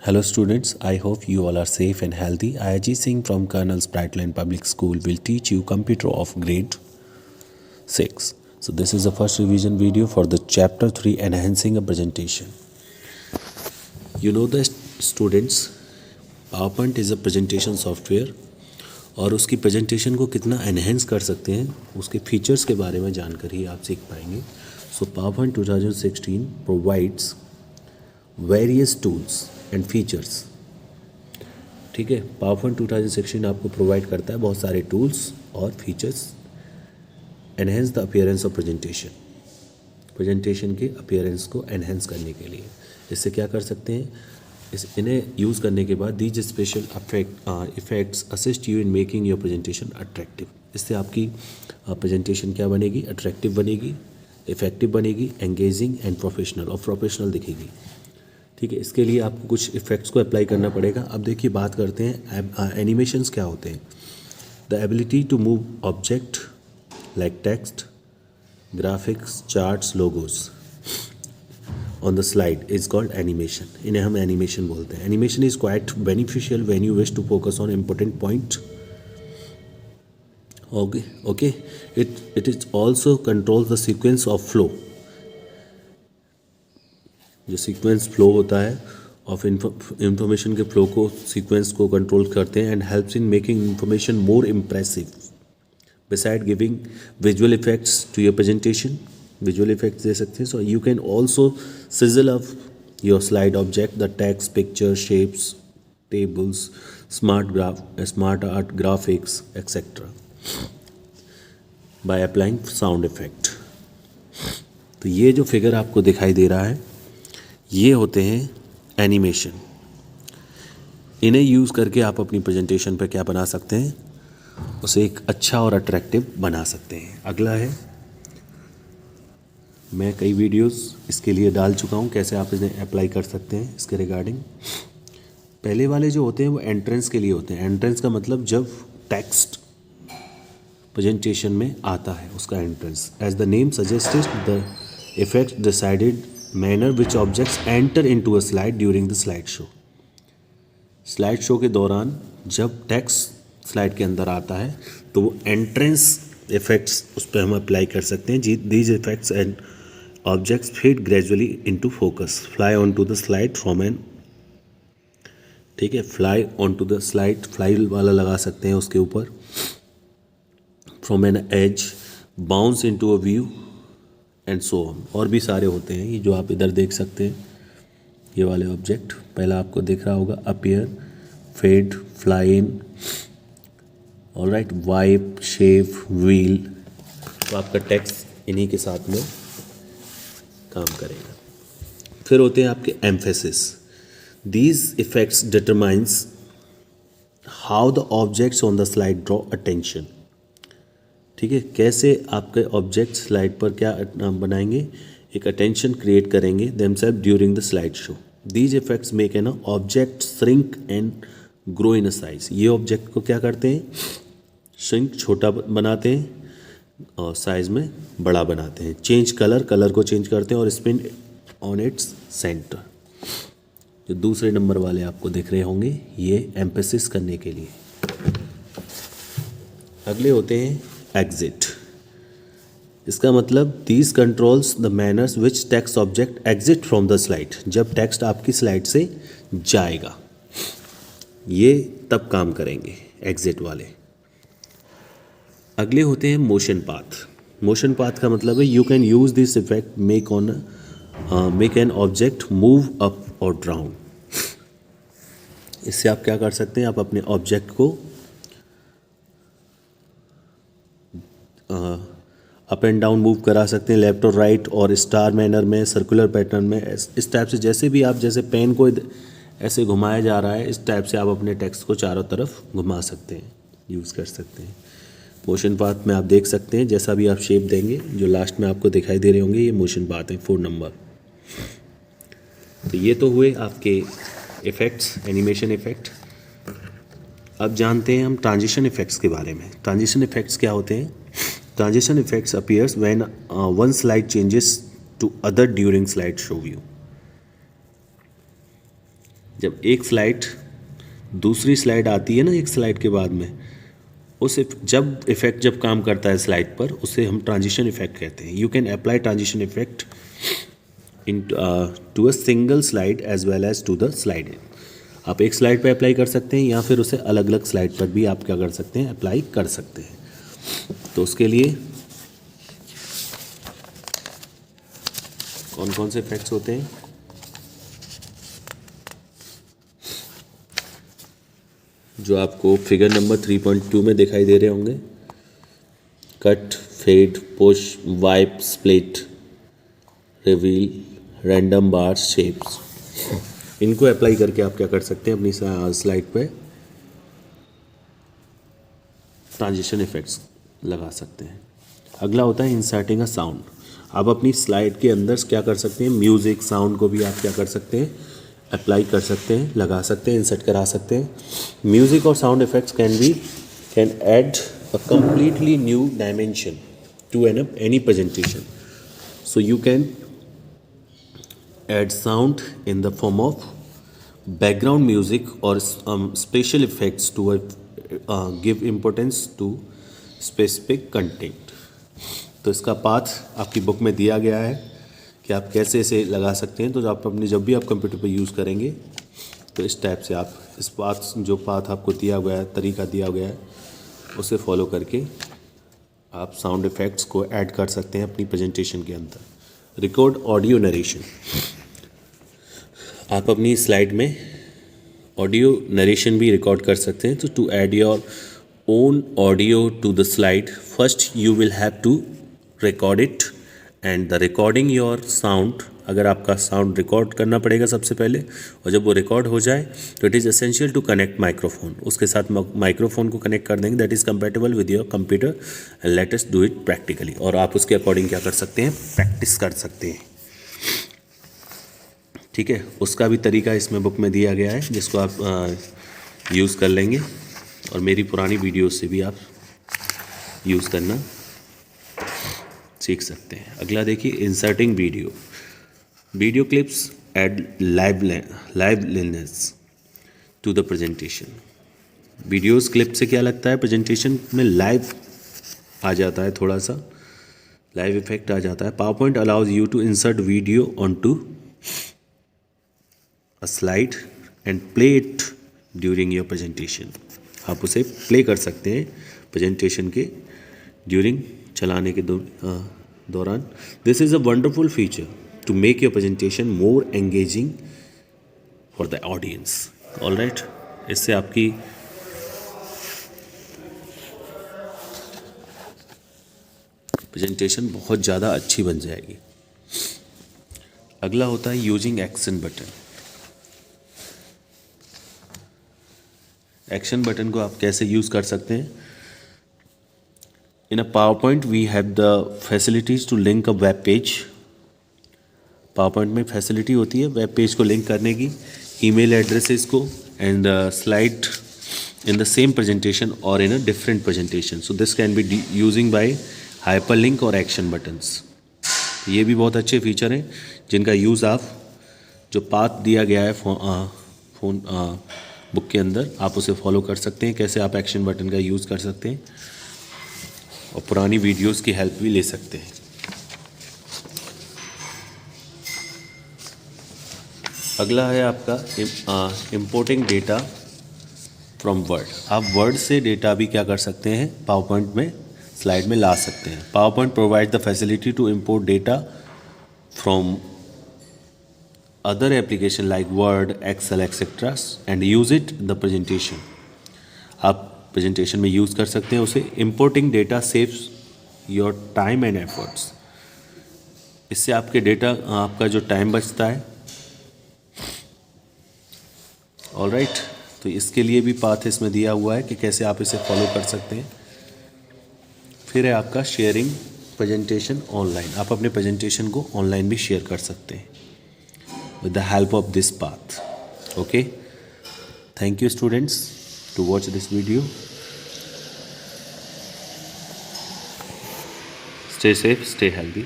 Hello students, I hope you all are safe and healthy. IIG Singh from Colonel's Brightline Public School will teach you computer of grade 6. So this is the first revision video for the chapter 3 enhancing a presentation. You know the students, PowerPoint is a presentation software और उसकी presentation को कितना enhance कर सकते हैं उसके features के बारे में जानकर ही आप सीख पाएंगे. So PowerPoint 2016 provides various tools and features. ठीक है, पावरपॉइंट 2016 आपको प्रोवाइड करता है बहुत सारे टूल्स और features enhance the appearance of presentation के अपीयरेंस को एनहेंस करने के लिए. इससे क्या कर सकते हैं, इन्हें यूज़ करने के बाद these special effects assist you in making your presentation attractive. इससे आपकी प्रेजेंटेशन क्या बनेगी, अट्रैक्टिव बनेगी, इफेक्टिव बनेगी, एंगेजिंग एंड प्रोफेशनल और प्रोफेशनल दिखेगी. ठीक है, इसके लिए आपको कुछ इफ़ेक्ट्स को अप्लाई करना पड़ेगा. अब देखिए बात करते हैं एनिमेशंस क्या होते हैं. The ability to move object like text, graphics, charts, logos on the slide is called animation. इन्हें हम एनिमेशन बोलते हैं. Animation is quite beneficial when you wish to focus on important point. Okay it is also controls the sequence of flow. जो sequence flow होता है of information के flow को, sequence को कंट्रोल करते हैं and helps in making information more impressive. Beside giving visual effects to your presentation, visual effects दे सकते हैं. So you can also sizzle up your slide object, the text, picture, shapes, tables, smart art, graphics etcetera by applying sound effect. तो ये जो figure आपको दिखाई दे रहा है ये होते हैं एनिमेशन. इन्हें यूज़ करके आप अपनी प्रेजेंटेशन पे क्या बना सकते हैं, उसे एक अच्छा और अट्रैक्टिव बना सकते हैं. अगला है, मैं कई वीडियोस इसके लिए डाल चुका हूँ कैसे आप इन्हें अप्लाई कर सकते हैं इसके रिगार्डिंग. पहले वाले जो होते हैं वो एंट्रेंस के लिए होते हैं. एंट्रेंस का मतलब जब टेक्स्ट प्रेजेंटेशन में आता है उसका entrance. As the name suggested the effect decided manner which objects enter into a slide during the slide show. Slide show के दौरान जब टेक्स्ट स्लाइड के अंदर आता है तो वो एंट्रेंस इफेक्ट्स उस पर हम अप्लाई कर सकते हैं. These effects and objects fade gradually into focus, fly on to the slide from an. ठीक है, fly on to the slide, fly वाला लगा सकते हैं उसके ऊपर. From an edge, bounce into a view and so on. और भी सारे होते हैं ये जो आप इधर देख सकते हैं. ये वाले ऑब्जेक्ट पहला आपको दिख रहा होगा, appear, fade, fly in, alright, wipe, shape, wheel. तो आपका टेक्स्ट इन्हीं के साथ में काम करेगा. फिर होते हैं आपके emphasis. These effects determines how the objects on the slide draw attention. ठीक है, कैसे आपके ऑब्जेक्ट स्लाइड पर क्या बनाएंगे, एक अटेंशन क्रिएट करेंगे themselves during the slide show. These effects make an object shrink and grow in a size. ये ऑब्जेक्ट को क्या करते हैं, श्रिंक, छोटा बनाते हैं और साइज में बड़ा बनाते हैं. चेंज कलर, कलर को चेंज करते हैं और स्पिन ऑन इट्स सेंटर. जो दूसरे नंबर वाले आपको दिख रहे होंगे ये एम्फेसिस करने के लिए. अगले होते हैं एग्जिट. इसका मतलब these controls the manners which text object exit from the slide. जब टेक्स्ट आपकी स्लाइड से जाएगा ये तब काम करेंगे एग्जिट वाले. अगले होते हैं मोशन पाथ. मोशन पाथ का मतलब है you can use this effect make an object move up और डाउन. इससे आप क्या कर सकते हैं, आप अपने ऑब्जेक्ट को अप एंड डाउन मूव करा सकते हैं, लेफ्ट और राइट, और स्टार मैनर में, सर्कुलर पैटर्न में. इस टाइप से जैसे भी आप, जैसे पेन को ऐसे घुमाया जा रहा है इस टाइप से आप अपने टेक्स्ट को चारों तरफ घुमा सकते हैं, यूज़ कर सकते हैं. मोशन पाथ में आप देख सकते हैं जैसा भी आप शेप देंगे जो लास्ट में आपको दिखाई दे रहे होंगे ये मोशन पाथ है 4 नंबर. तो ये तो हुए आपके इफ़ेक्ट्स, एनिमेशन इफ़ेक्ट. अब जानते हैं हम ट्रांजिशन इफ़ेक्ट्स के बारे में. ट्रांजिशन इफ़ेक्ट्स क्या होते हैं. Transition effects appears when one slide changes to other during slide show view. जब एक स्लाइड दूसरी स्लाइड आती है ना एक स्लाइड के बाद में, जब इफेक्ट जब काम करता है स्लाइड पर, उसे हम ट्रांजिशन इफेक्ट कहते हैं. You can apply transition effect in to a single slide as well as to the slide. आप एक स्लाइड पे अप्लाई कर सकते हैं या फिर उसे अलग अलग स्लाइड पर भी आप क्या कर सकते हैं, अप्लाई कर सकते हैं. तो उसके लिए कौन कौन से इफेक्ट्स होते हैं? जो आपको फिगर नंबर 3.2 में दिखाई दे रहे होंगे. Cut, fade, push, wipe, split, reveal, random bars, shapes. इनको अप्लाई करके आप क्या कर सकते हैं, अपनी स्लाइड पे ट्रांजिशन इफेक्ट्स लगा सकते हैं. अगला होता है इंसर्टिंग अ साउंड. आप अपनी स्लाइड के अंदर क्या कर सकते हैं, म्यूज़िक, साउंड को भी आप क्या कर सकते हैं, अप्लाई कर सकते हैं, लगा सकते हैं, इंसर्ट करा सकते हैं. म्यूज़िक और sound effects can add a completely new dimension to any presentation. So you can add sound in the form of background music or special effects to give importance to specific content. तो इसका path आपकी book में दिया गया है कि आप कैसे इसे लगा सकते हैं. तो जब भी आप कंप्यूटर पर यूज़ करेंगे तो इस टाइप से आप इस जो पाथ आपको दिया गया है, तरीका दिया गया है, उसे फॉलो करके आप साउंड इफ़ेक्ट्स को ऐड कर सकते हैं अपनी प्रेजेंटेशन के अंदर. Record audio narration. आप अपनी स्लाइड में ऑडियो नरेशन भी रिकॉर्ड कर सकते हैं. तो to add your own audio to the slide, first you will have to record it and the recording your sound. अगर आपका साउंड रिकॉर्ड करना पड़ेगा सबसे पहले, और जब वो रिकॉर्ड हो जाए तो it is essential to connect microphone. उसके साथ माइक्रोफोन को कनेक्ट कर देंगे, that is compatible with your computer. And let us do it practically. और आप उसके अकॉर्डिंग क्या कर सकते हैं, प्रैक्टिस कर सकते हैं. ठीक है, उसका भी तरीका इसमें बुक में दिया गया है, जिसको आप यूज़ कर लेंगे और मेरी पुरानी वीडियोस से भी आप यूज़ करना सीख सकते हैं. अगला देखिए, inserting video. Video clips add liveliness to the presentation. Videos clip से क्या लगता है, प्रेजेंटेशन में लाइव आ जाता है, थोड़ा सा लाइव इफेक्ट आ जाता है. PowerPoint allows you to insert video on to a slide and play it during your presentation. आप उसे प्ले कर सकते हैं प्रेजेंटेशन के ड्यूरिंग, चलाने के दौरान. This is a wonderful feature to make your presentation more engaging for the audience. All right, इससे आपकी प्रेजेंटेशन बहुत ज़्यादा अच्छी बन जाएगी. अगला होता है using action button. Action button को आप कैसे यूज़ कर सकते हैं. In a PowerPoint we have the facilities to link a web page. PowerPoint में फैसिलिटी होती है वेब पेज को लिंक करने की, ईमेल एड्रेसेस को, and slide in the same presentation और in a different presentation. So this can be using by hyperlink और action buttons. ये भी बहुत अच्छे फीचर हैं जिनका यूज़ आप, जो पाथ दिया गया है फोन बुक के अंदर, आप उसे फॉलो कर सकते हैं. कैसे आप एक्शन बटन का यूज़ कर सकते हैं और पुरानी वीडियोज़ की हेल्प भी ले सकते हैं. अगला है आपका इम्पोर्टिंग डेटा फ्रॉम वर्ड. आप वर्ड से डेटा भी क्या कर सकते हैं, पावरपॉइंट में स्लाइड में ला सकते हैं. PowerPoint provide the facility to import data from other application like Word, Excel etcetera and use it the presentation. आप प्रेजेंटेशन में यूज़ कर सकते हैं उसे. Importing data saves your time and efforts. इससे आपका जो टाइम बचता है. ऑल राइट, तो इसके लिए भी पाथ इसमें दिया हुआ है कि कैसे आप इसे फॉलो कर सकते हैं. फिर है आपका शेयरिंग प्रेजेंटेशन ऑनलाइन. आप अपने प्रेजेंटेशन को ऑनलाइन भी शेयर कर सकते हैं with the help of this path. Okay, thank you students to watch this video. Stay safe, stay healthy.